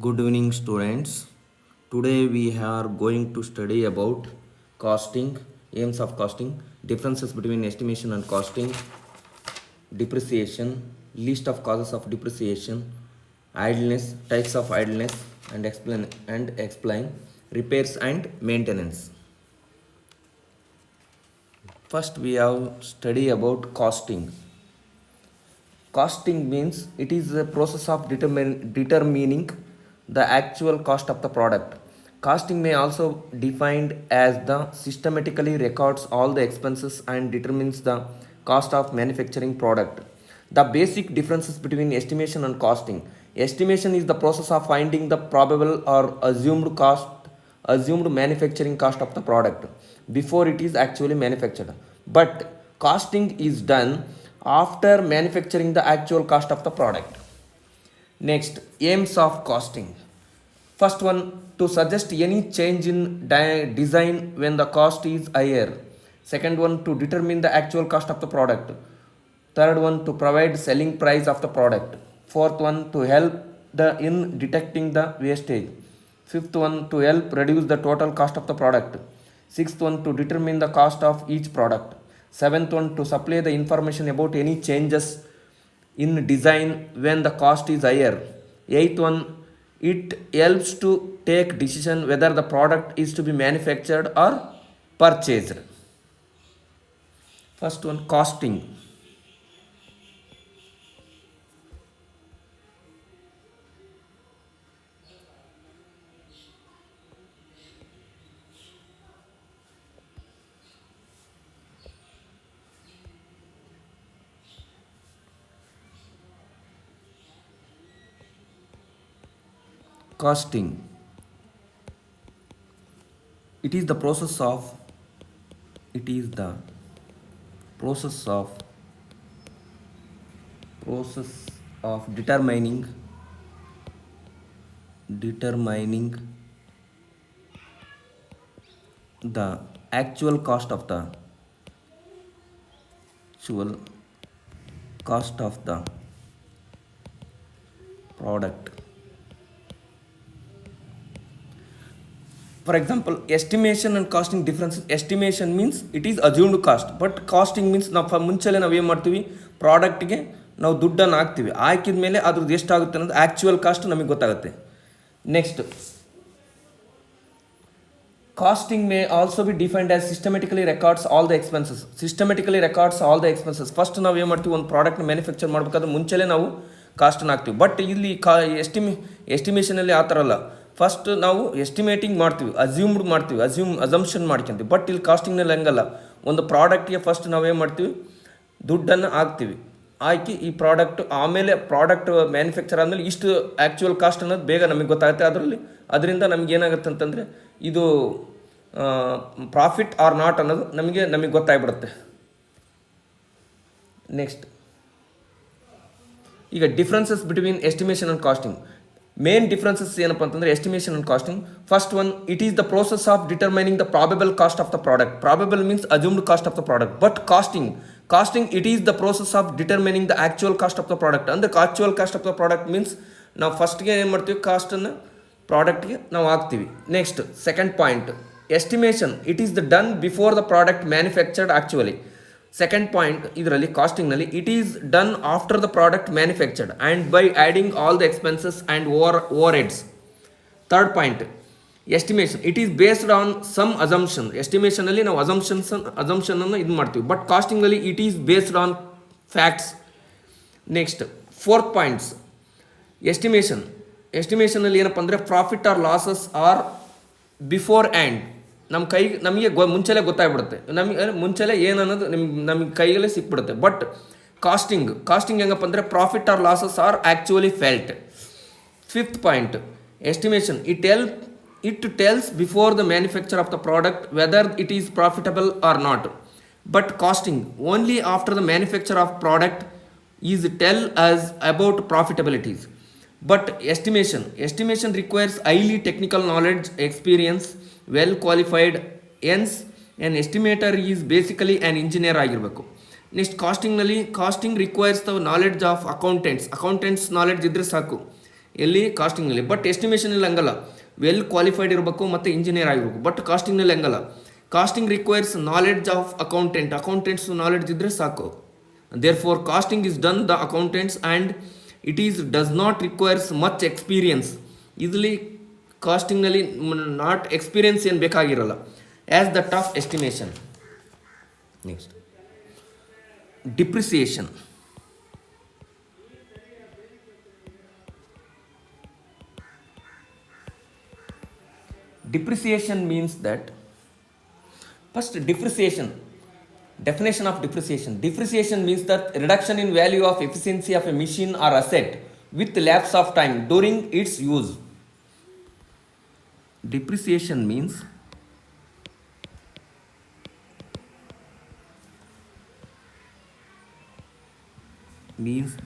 Good evening, students. Today we are going to study about costing, aims of costing, differences between estimation and costing, depreciation, list of causes of depreciation, idleness, types of idleness, and explain repairs and maintenance. First, we have study about costing. Costing means it is the process of determining the actual cost of the product. Costing may also defined as the systematically records all the expenses and determines the cost of manufacturing product. The basic differences between estimation and costing. Estimation is the process of finding the probable or assumed manufacturing cost of the product before it is actually manufactured. But costing is done after manufacturing the actual cost of the product. Next, aims of costing. First one, to suggest any change in design when the cost is higher. Second one, to determine the actual cost of the product. Third one, to provide selling price of the product. Fourth one, to help in detecting the wastage. Fifth one, to help reduce the total cost of the product. Sixth one, to determine the cost of each product. Seventh one, to supply the information about any changes in design when the cost is higher. Eighth one, it helps to take decision whether the product is to be manufactured or purchased. First one, costing. Costing. It is the process of it is the process of process of determining the actual cost of the actual cost of the product. For example, estimation and costing differences. Estimation means it is assumed cost, but costing means ನಾವು ಮುಂಚೆಲೆ ನಾವು ಏನು ಮಾಡ್ತೀವಿ, ಪ್ರಾಡಕ್ಟ್ಗೆ ನಾವು ದುಡ್ಡನ್ನು ಹಾಕ್ತೀವಿ, ಹಾಕಿದ ಮೇಲೆ ಅದ್ರದ್ದು ಎಷ್ಟಾಗುತ್ತೆ ಅನ್ನೋದು ಆ್ಯಕ್ಚುಯಲ್ ಕಾಸ್ಟ್ ನಮಗೆ ಗೊತ್ತಾಗುತ್ತೆ. Next, costing may also be defined as systematically records all the expenses. Systematically records all the expenses. First ನಾವು ಏನು ಮಾಡ್ತೀವಿ, ಒಂದು ಪ್ರಾಡಕ್ಟ್ನ ಮ್ಯಾನುಫ್ಯಾಕ್ಚರ್ ಮಾಡಬೇಕಾದ್ರೆ ಮುಂಚೆಲೇ ನಾವು ಕಾಸ್ಟನ್ನು ಹಾಕ್ತೀವಿ. ಬಟ್ ಇಲ್ಲಿ ಎಸ್ಟಿಮೇಷನಲ್ಲಿ ಆ ಥರ ಅಲ್ಲ. ಫಸ್ಟ್ ನಾವು ಎಸ್ಟಿಮೇಟಿಂಗ್ ಮಾಡ್ತೀವಿ, ಅಸಂಪ್ಷನ್ ಮಾಡ್ಕೊಂತೀವಿ. ಬಟ್ ಇಲ್ಲಿ ಕಾಸ್ಟಿಂಗ್ನಲ್ಲಿ ಹಂಗಲ್ಲ. ಒಂದು ಪ್ರಾಡಕ್ಟ್ಗೆ ಫಸ್ಟ್ ನಾವೇನು ಮಾಡ್ತೀವಿ, ದುಡ್ಡನ್ನು ಹಾಕ್ತೀವಿ, ಹಾಕಿ ಈ ಪ್ರಾಡಕ್ಟ್ ಆಮೇಲೆ ಪ್ರಾಡಕ್ಟ್ ಮ್ಯಾನುಫ್ಯಾಕ್ಚರ್ ಆದಮೇಲೆ ಇಷ್ಟು ಆ್ಯಕ್ಚುಯಲ್ ಕಾಸ್ಟ್ ಅನ್ನೋದು ಬೇಗ ನಮಗೆ ಗೊತ್ತಾಗುತ್ತೆ. ಅದರಿಂದ ನಮ್ಗೆ ಏನಾಗುತ್ತೆ ಅಂತಂದರೆ ಇದು ಪ್ರಾಫಿಟ್ ಆರ್ ನಾಟ್ ಅನ್ನೋದು ನಮಗೆ ಗೊತ್ತಾಗ್ಬಿಡುತ್ತೆ. ನೆಕ್ಸ್ಟ್, ಈಗ differences between estimation and costing. Main differences ಏನಪ್ಪ ಅಂತಂದರೆ estimation and costing. First one, it is the process of determining the probable cost of the product. Probable means assumed cost of the product. But costing it is the process of determining the actual cost of the product. ಅಂದರೆ actual cost of the product means ನಾವು ಫಸ್ಟ್ಗೆ ಏನು ಮಾಡ್ತೀವಿ, ಕಾಸ್ಟನ್ನು ಪ್ರಾಡಕ್ಟ್ಗೆ ನಾವು ಹಾಕ್ತೀವಿ. Next, second point, estimation it is the done before the product manufactured actually. Second point ಇದರಲ್ಲಿ ಕಾಸ್ಟಿಂಗ್ನಲ್ಲಿ it is done after the product manufactured and by adding all the expenses and overheads. Third point, estimation it is based on some assumption. ಎಸ್ಟಿಮೇಷನಲ್ಲಿ ನಾವು ಅಸಂಪ್ಷನನ್ನು ಇದು ಮಾಡ್ತೀವಿ, but ಕಾಸ್ಟಿಂಗ್ನಲ್ಲಿ it is based on facts. Next, fourth points, ಎಸ್ಟಿಮೇಷನಲ್ಲಿ ಏನಪ್ಪ ಅಂದರೆ profit or losses are before and ನಮಗೆ ಮುಂಚೆಲೇ ಗೊತ್ತಾಗ್ಬಿಡುತ್ತೆ, ಮುಂಚೆಲೇ ಏನನ್ನೋದು ನಮಗೆ ಕೈಗಲ್ಲೇ ಸಿಕ್ಬಿಡುತ್ತೆ. ಬಟ್ ಕಾಸ್ಟಿಂಗ್ ಹೆಂಗಪ್ಪ ಅಂದರೆ profit or losses are actually felt. Fifth point, estimation it tells before the manufacture of the product whether it is profitable or not. But costing only after the manufacture of product is tell us about profitabilities. But estimation requires highly technical knowledge, experience, well qualified. Hence, an estimator is basically an engineer ಆಗಿರಬೇಕು. Next, costing requires the knowledge of accountants knowledge ಇದ್ರೆ ಸಾಕು. ಎಲ್ಲಿ ಕಾಸ್ಟಿಂಗ್ನಲ್ಲಿ. But ಎಸ್ಟಿಮೇಷನಲ್ಲಿ ಹಂಗಲ್ಲ, well qualified ಇರಬೇಕು ಮತ್ತು engineer ಆಗಿರಬೇಕು. But ಕಾಸ್ಟಿಂಗ್ನಲ್ಲಿ ಹಂಗಲ್ಲ, costing requires knowledge of accountants knowledge ಇದ್ದರೆ ಸಾಕು. Therefore costing is done the accountants and it is does not requires much experience. ಇದರಲ್ಲಿ ಕಾಸ್ಟಿಂಗ್ನಲ್ಲಿ ನಾಟ್ ಎಕ್ಸ್ಪೀರಿಯನ್ಸ್ ಏನು ಬೇಕಾಗಿರಲ್ಲ, as the tough estimation. Next depreciation. Depreciation means that, first depreciation, definition of depreciation. Depreciation means that reduction in value of efficiency of a machine or asset with lapse of time during its use. Depreciation means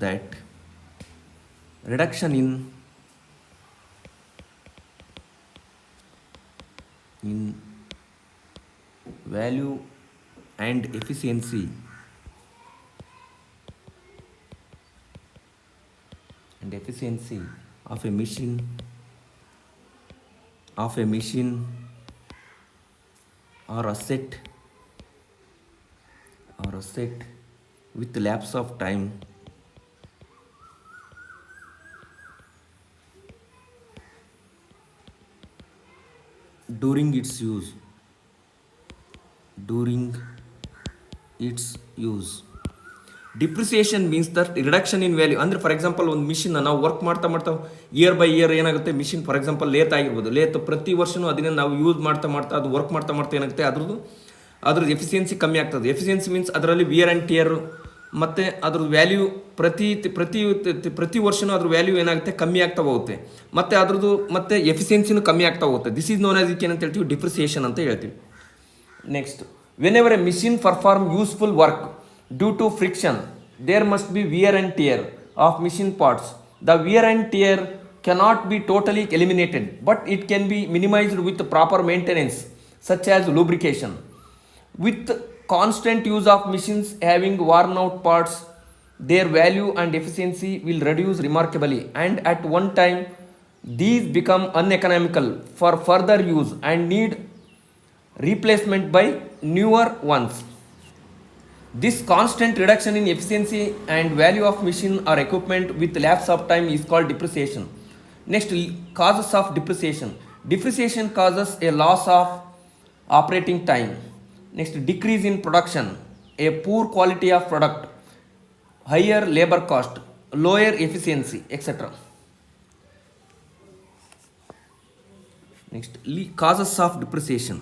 that reduction in value and efficiency of a machine or asset with lapse of time during its use. Depreciation means that reduction in value. ಅಂದರೆ for example ಒಂದು ಮಿಷಿನ್ನ ನಾವು work ಮಾಡ್ತಾ year by year ಏನಾಗುತ್ತೆ, machine for example lathe ಆಗಿರ್ಬೋದು, lathe ಪ್ರತಿ ವರ್ಷವೂ ಅದನ್ನೇ ನಾವು ಯೂಸ್ ಮಾಡ್ತಾ ಅದು ವರ್ಕ್ ಮಾಡ್ತಾ ಏನಾಗುತ್ತೆ, ಅದ್ರದ್ದು ಎಫಿಷಿಯನ್ಸಿ ಕಮ್ಮಿ ಆಗ್ತದೆ. ಎಫಿಷಿಯನ್ಸಿ ಮೀನ್ಸ್ ಅದರಲ್ಲಿ ವಿಯರ್ ಆ್ಯಂಡ್ ಟಿಯರ್ ಮತ್ತು ಅದ್ರದ್ದು ವ್ಯಾಲ್ಯೂ ಪ್ರತಿ ವರ್ಷವೂ ಅದ್ರ ವ್ಯಾಲ್ಯೂ ಏನಾಗುತ್ತೆ, ಕಮ್ಮಿ ಆಗ್ತಾ ಹೋಗುತ್ತೆ. ಮತ್ತು ಅದ್ರದ್ದು ಮತ್ತು ಎಫಿಷಿಯನ್ಸಿನೂ ಕಮ್ಮಿ ಆಗ್ತಾ ಹೋಗುತ್ತೆ. ದಿಸ್ ಈಸ್ ನೋನ್ ಆಸ್ ಏನಂತ ಹೇಳ್ತೀವಿ, ಡಿಪ್ರಿಸಿಯೇಷನ್ ಅಂತ ಹೇಳ್ತೀವಿ. Next, whenever a machine perform useful work due to friction, there must be wear and tear of machine parts. The wear and tear cannot be totally eliminated, but it can be minimized with proper maintenance, such as lubrication. With constant use of machines having worn out parts, their value and efficiency will reduce remarkably, and at one time these become uneconomical for further use and need replacement by newer ones. This constant reduction in efficiency and value of machine or equipment with lapse of time is called depreciation. Next, causes of depreciation. Depreciation causes a loss of operating time. Next, decrease in production, a poor quality of product, higher labor cost, lower efficiency, etc. Next, causes of depreciation.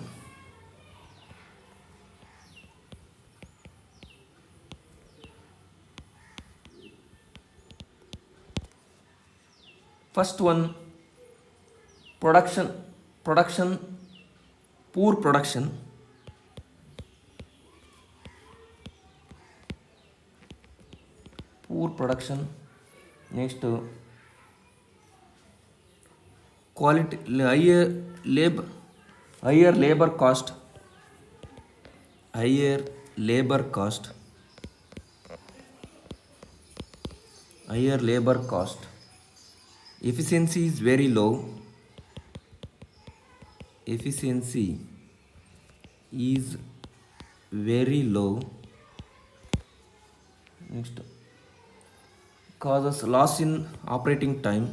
First one, production, poor production. Next, quality, higher labor cost, efficiency is very low, Next, causes loss in operating time,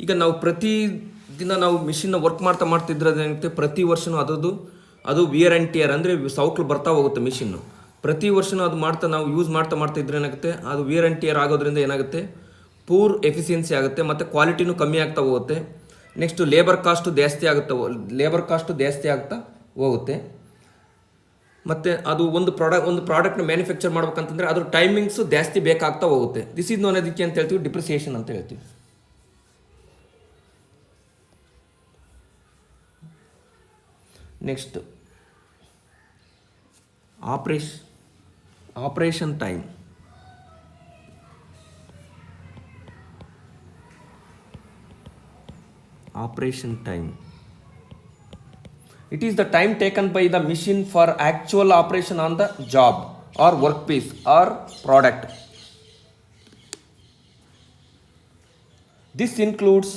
ಈಗ ನಾವು ಪ್ರತಿ ದಿನ ನಾವು ಮಿಷಿನ್ನ work ಮಾಡ್ತಿದ್ರೆ ಏನಾಗುತ್ತೆ, ಪ್ರತಿ ವರ್ಷವೂ ಅದು ವಿಯರ್ ಆ್ಯಂಡ್ ಟಿಯರ್ ಅಂದರೆ ಸೌಕ್ಲು ಬರ್ತಾ ಹೋಗುತ್ತೆ ಮಿಷಿನ್ನು. ಪ್ರತಿ ವರ್ಷವೂ ಅದು ನಾವು ಯೂಸ್ ಮಾಡ್ತಿದ್ರೆ ಏನಾಗುತ್ತೆ, ಅದು ವಿಯರ್ ಆ್ಯಂಡ್ ಟಿಯರ್ ಆಗೋದ್ರಿಂದ ಏನಾಗುತ್ತೆ, ಪೂರ್ ಎಫಿಷಿಯನ್ಸಿ ಆಗುತ್ತೆ ಮತ್ತು ಕ್ವಾಲಿಟಿನೂ ಕಮ್ಮಿ ಆಗ್ತಾ ಹೋಗುತ್ತೆ. ನೆಕ್ಸ್ಟು ಲೇಬರ್ ಕಾಸ್ಟು ಜಾಸ್ತಿ ಆಗ್ತಾ ಹೋಗುತ್ತೆ. ಮತ್ತು ಅದು ಒಂದು ಪ್ರಾಡಕ್ಟ್ನ ಮ್ಯಾನುಫ್ಯಾಕ್ಚರ್ ಮಾಡ್ಬೇಕಂತಂದರೆ ಅದ್ರ ಟೈಮಿಂಗ್ಸು ಜಾಸ್ತಿ ಬೇಕಾಗ್ತಾ ಹೋಗುತ್ತೆ. ದಿಸ್ ಇಸ್ ನೋನ್ ಅದಕ್ಕೆ ಅಂತ ಹೇಳ್ತೀವಿ, ಡಿಪ್ರಿಸಿಯೇಷನ್ ಅಂತ ಹೇಳ್ತೀವಿ. Next, operation time. It is the time taken by the machine for actual operation on the job or workpiece or product. This includes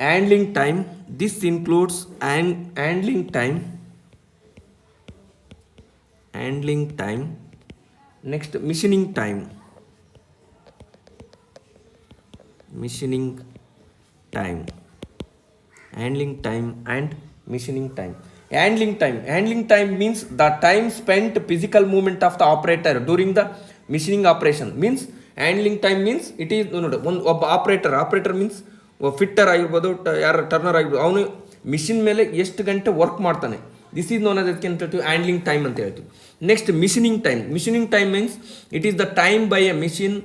handling time. This includes handling time. Handling time. Next, machining time. Machining time. Handling time and machining time. Handling time means the time spent physical movement of the operator during the machining operation. Means handling time means it is ಒಂದು ಒಬ್ಬ operator means fitter ಆಗಿರ್ಬೋದು, ಯಾರು turner ಆಗಿರ್ಬೋದು, ಅವನು machine ಮೇಲೆ ಎಷ್ಟು ಗಂಟೆ work ಮಾಡ್ತಾನೆ. ದಿಸ್ ಈಸ್ ನೋನ್ ಅದಕ್ಕೆ ಅಂತ ಹೇಳ್ತೀವಿ ಹ್ಯಾಂಡ್ಲಿಂಗ್ ಟೈಮ್ ಅಂತ ಹೇಳ್ತೀವಿ. Next machining time. Machining time means it is the time by A machine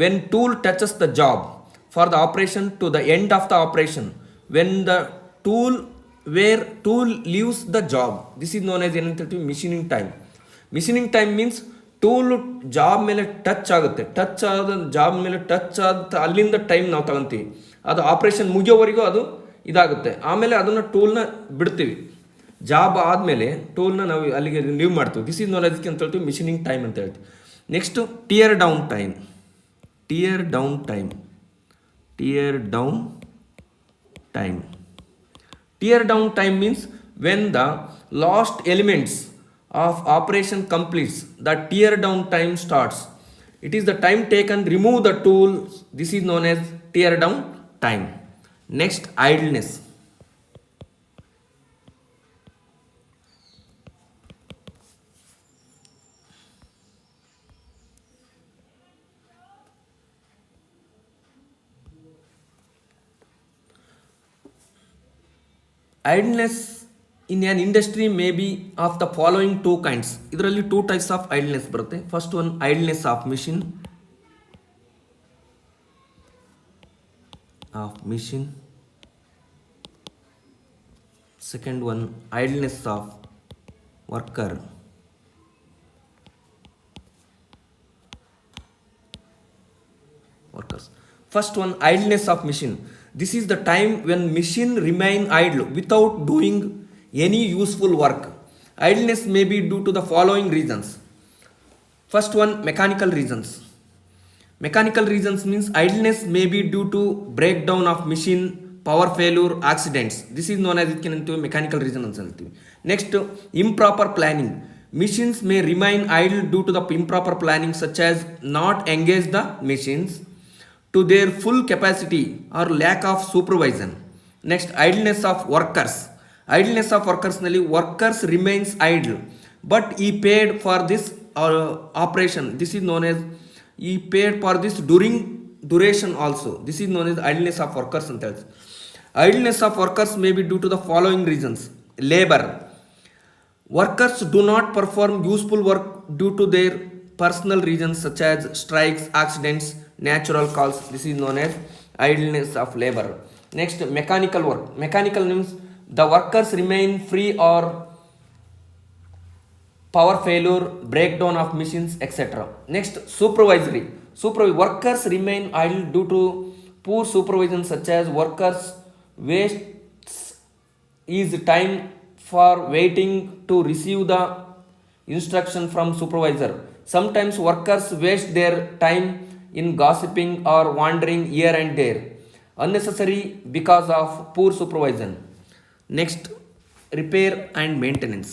when tool touches the job for the operation to the end of the operation, when the tool leaves the job. This is known as machining time. Machining time means tool job ಮೇಲೆ touch ಆಗುತ್ತೆ, touch ಆದ job ಮೇಲೆ touch ಆದ ಅಲ್ಲಿಂದ time ನಾವು ತಗೊಂತೀವಿ, ಅದು operation ಮುಗಿಯೋವರೆಗೂ ಅದು ಇದಾಗುತ್ತೆ. ಆಮೇಲೆ ಅದನ್ನು ಟೂಲ್ನ ಬಿಡ್ತೀವಿ, ಜಾಬ್ ಆದಮೇಲೆ ಟೂಲ್ನ ನಾವು ಅಲ್ಲಿಗೆ ಲೀವ್ ಮಾಡ್ತೀವಿ. ದಿಸ್ ಈಸ್ ನೋನ್ ಅದಕ್ಕೆ ಅಂತ ಹೇಳ್ತೀವಿ ಮಿಷಿನಿಂಗ್ ಟೈಮ್ ಅಂತ ಹೇಳ್ತೀವಿ. Next tear down time. Tear down time. Tear down time. Tear down time means when the last elements of operation completes, the tear down time starts. It is the time taken remove the tool. This is known as tear down time. Next, idleness. Idleness in an industry may be of the following two kinds. ಇದರಲ್ಲಿ two types of idleness ಬರುತ್ತೆ. First one, idleness of machine. Second one, idleness of workers. First one, idleness of machine. This is the time when machine remain idle without doing any useful work. Idleness may be due to the following reasons. First one, mechanical reasons. Mechanical reasons means idleness may be due to breakdown of machine, power failure, accidents. This is known as mechanical reason ಅಂತ ಹೇಳ್ತೀವಿ. Next, improper planning. Machines may remain idle due to the improper planning, such as not engage the machines to their full capacity or lack of supervision. Next, idleness of workers. Idleness of workers ನಲ್ಲಿ workers remains idle but he paid for this operation. This is known as he paid for this duration also. This is known as idleness of workers ಅಂತ ಹೇಳ್ತೀವಿ. Idleness of workers may be due to the following reasons. Labor. Workers do not perform useful work due to their personal reasons such as strikes, accidents, natural causes. This is known as idleness of labor. Next, mechanical work. Mechanical means the workers remain free or power failure, breakdown of machines, etc. Next, supervisory. Workers remain idle due to poor supervision, such as workers wastes is time for waiting to receive the instruction from supervisor. Sometimes workers waste their time in gossiping or wandering here and there, unnecessary because of poor supervision. Next, repair and maintenance.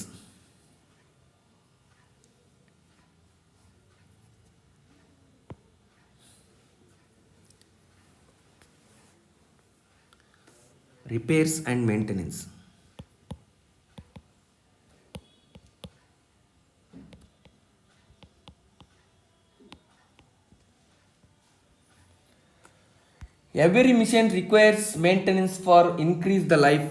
Repairs and maintenance. Every machine requires maintenance for increase the life.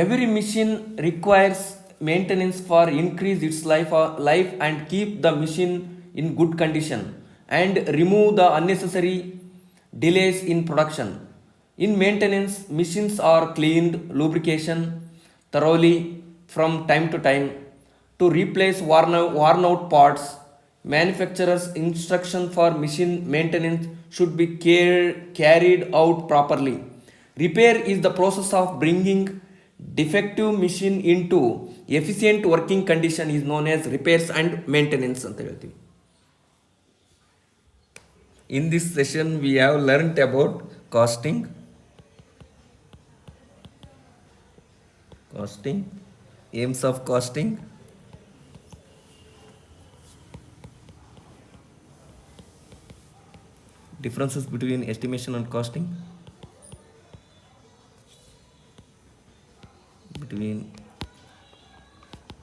Every machine requires maintenance for increase its life and keep the machine in good condition and remove the unnecessary delays in production. In maintenance, machines are cleaned, lubrication thoroughly from time to time to replace worn out parts, Manufacturer's instruction for machine maintenance should be carried out properly. Repair is the process of bringing defective machine into efficient working condition is known as repairs and maintenance ಅಂತ ಹೇಳ್ತೀವಿ. In this session we have learnt about costing, aims of costing, differences between estimation and costing, between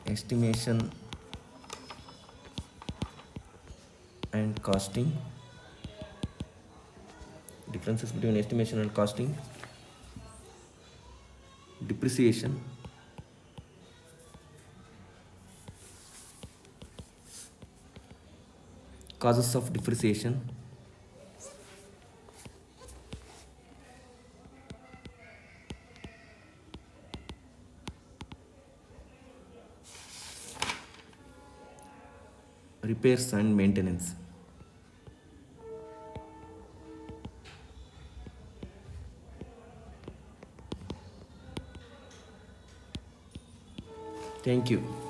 estimation and costing, differences between estimation and costing, depreciation, causes of depreciation, repairs and maintenance. Thank you.